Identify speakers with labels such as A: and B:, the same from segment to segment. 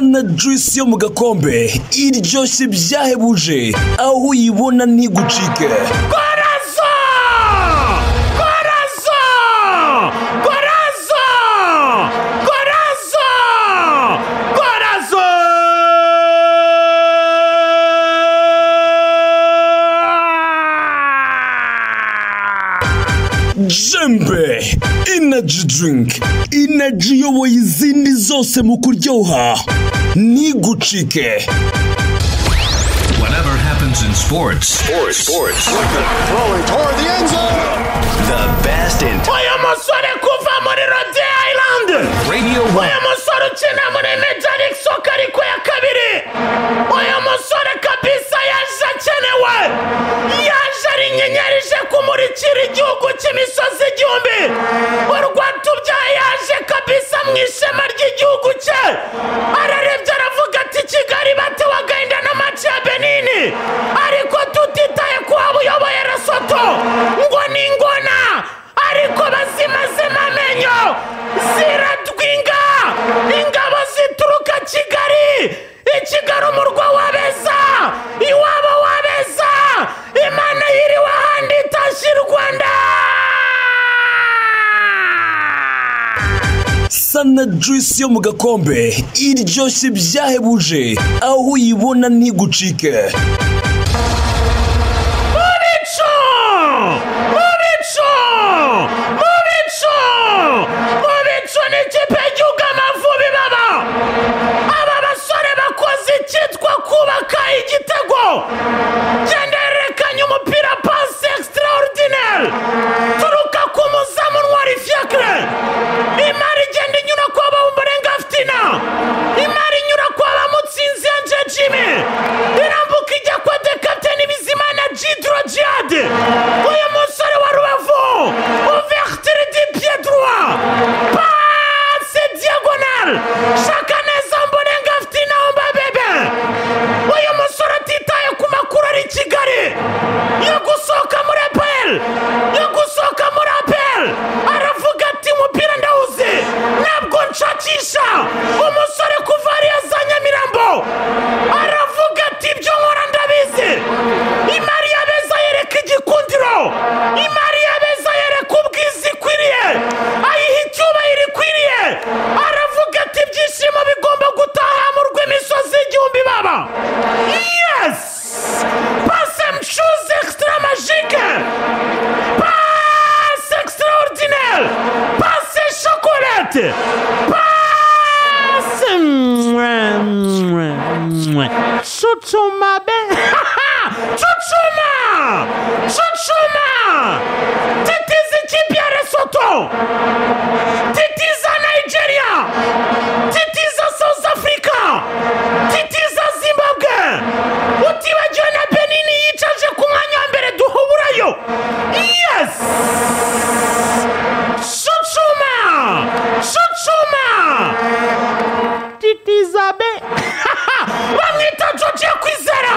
A: Sana juice yo mu gakombe iryoshye byahebuje aho uyibona ntigucike.
B: Corazo! Corazo! Corazo! Corazo! Corazo!
A: Jembe energy drink, energy yoboye izindi zose mu kuryoha ntigucike.
C: Whatever happens in sports.
D: Throwing toward the end zone.
C: The best in
B: Oya musore kuva muri Rhode Island.
C: Radio
B: Oya
C: 1.
B: musore ukina muri Major League Soccer ariko ya kabiri. Oya musore kabisa yaje akenewe. Yaje ari inyenyeri ije kumurikira igihugu cy'imisozi igihumbi. Urwatubyaye yaje kabisa mu ishema ry'igihugu cye. Ararebye aravuga ati Kigali batewe agahinda n'amaci ya Benini. Ariko tutitaye ku waba uyoboye Lesotho ngo ni ingona. Ariko bazimazima amenyo ziratwinga. Ingabo zituruka Kigali. Ikigali umurwa wabeza. Iwabo wabeza. Imana yiriwe ahandi itashye u Rwanda.
A: Sana juice yo mu gakombe iryoshye byahebuje aho uyibona ntigucike.
B: Mubico! Mubico! Mubico! Mubico ni ikipe y'igihugu Amavubi baba. Aba basore bakoze icyitwa kubaka igitego. Genda yerekanye umupira pass extraordinaire. Turuka ku muzamu Ntwari Fiacre. Imari igenda inyura kwa Bawumbolenga Fitina. Imari inyura kwa Bamutsinzi Anje Jimmy. Irambuka ijya kwa de Captain Bizimana Djidro Djihad. Uyu musore wa Rubavu. Ouverture du pied droit. Passe diagonale. Shaka neza Mbolenga Fitina omba bebe. Uyu musore atitaye ku makuru ari i Kigali. Yo gusohoka muri APR. Yo gusohoka muri APR. Aravuga ati umupira ndawuzi. Ntabwo nshakisha. Umusore kuva hariya za Nyamirambo. Aravuga ati ibyo nkora ndabizi. Imari yabeza yereka igikundiro. Imari yabeza yereka ubwiza ikwiriye. Ayiha icyubahiro ikwiriye. Aravuga ati ibyishimo bigomba gutaha mu rw'imisozi igihumbi baba. Yes! Passe chose extra magique. Passe extraordinaire. Passe chocolate. Passe Chuchuma be. Chuchuma! Chuchuma! Titiza ikipe ya Lesotho. Titiza Nigeria. Titiza South Africa. Titiza Zimbabwe. Utibagiwe na Benini yicaje ku mwanya wa mbere duhuburayo. Yes! Chuchuma! Chuchuma! Titiza be. Bamwita George Kwizera.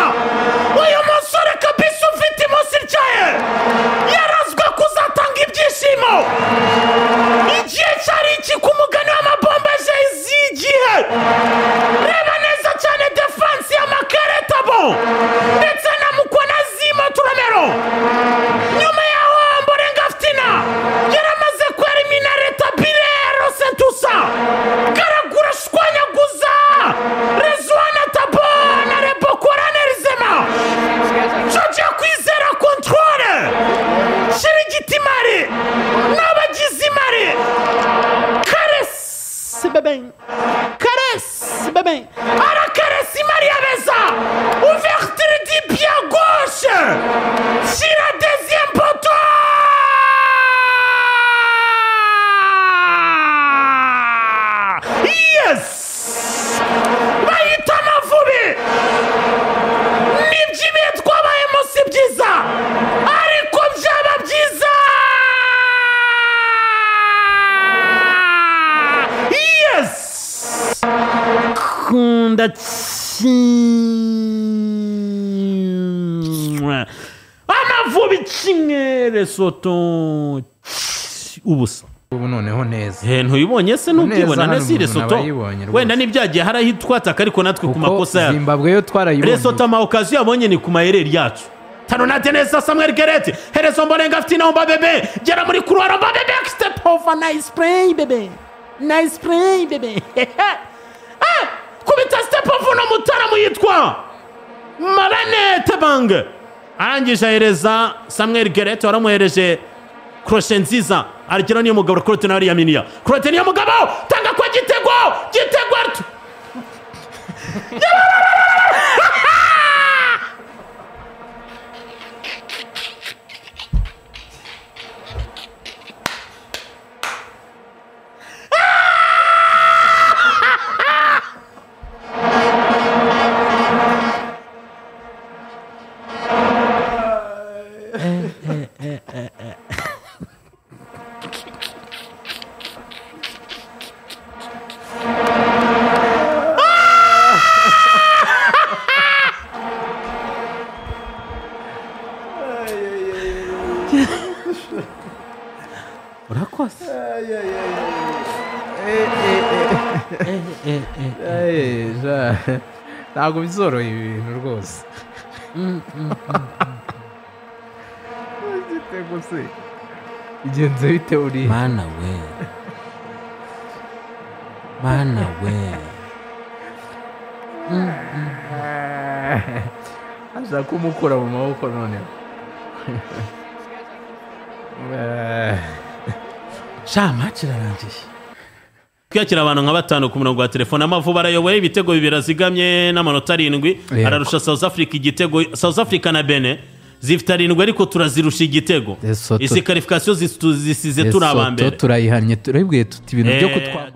B: Uyu musore kabisa ufite imoso ityaye. Yarazwe kuzatanga ibyishimo. Igihe cyari iki ku mugani w'amabombeje z'igihe. Reba neza cyane defense ya Makeretabo. Ndetse na Mukwana Zima Turamero. Nyuma yaho Mbolenga Fitina yaramaze kwerimina Leta Bilero Sentusa. Garagura shwanyaguza. Rezwana Tabo na Rebokora Nerizema. George Kwizera controle. Shirigitimari. N'abagizi mari. Caresse bébé. Caresse bébé. Ara caresse Maria Beza. Ouverture du pied gauche. Sur la deuxième poteau. Yes! Bayita Amavubi. Nibyibiye twabayemo si byiza. Ariko byaba byiza. Yes! Kunda Amavubi kimwe Lesotho ubusa.
E: ubu noneho neza
B: ntuyibonye se n'ubwibona na Lesotho wenda n'ibyagiye harahitwataka ariko natwe ku makosa
E: ya Zimbabwe yo twarayibonye
B: Lesotho amaokaziyo yabonye ni ku mayereri yacu Tanonate neza Samuel Gereti Herezo Mbolenga afite Nomba Bebe gera muri couloir Nomba Bebe step over nice play bebe kubita step over no Mutaramu yitwa Marane Tebang arangije ahereza Samuel Gereti waramuhereje crochet nziza arikira niyo mugabo Crote na Yaminia Crote niyo mugabo tanga kwa gitego urakoze
E: ntabwo bizoroye ibintu rwose igitego se igenze bite uri
B: mana we
E: ashaka kumukura mu maboko noneho
B: match irarangiye kwiyakira abantu nka 5 ku murongo wa telefone Amavubi arayoboye ibitego 2 azigamye n'amanota 7 ararusha South Africa igitego South Africa na Benin zifite 7 ariko turazirusha igitego izi qualification zisize turabambere
E: turayihanye turabwiye tuti ibintu byo kutwa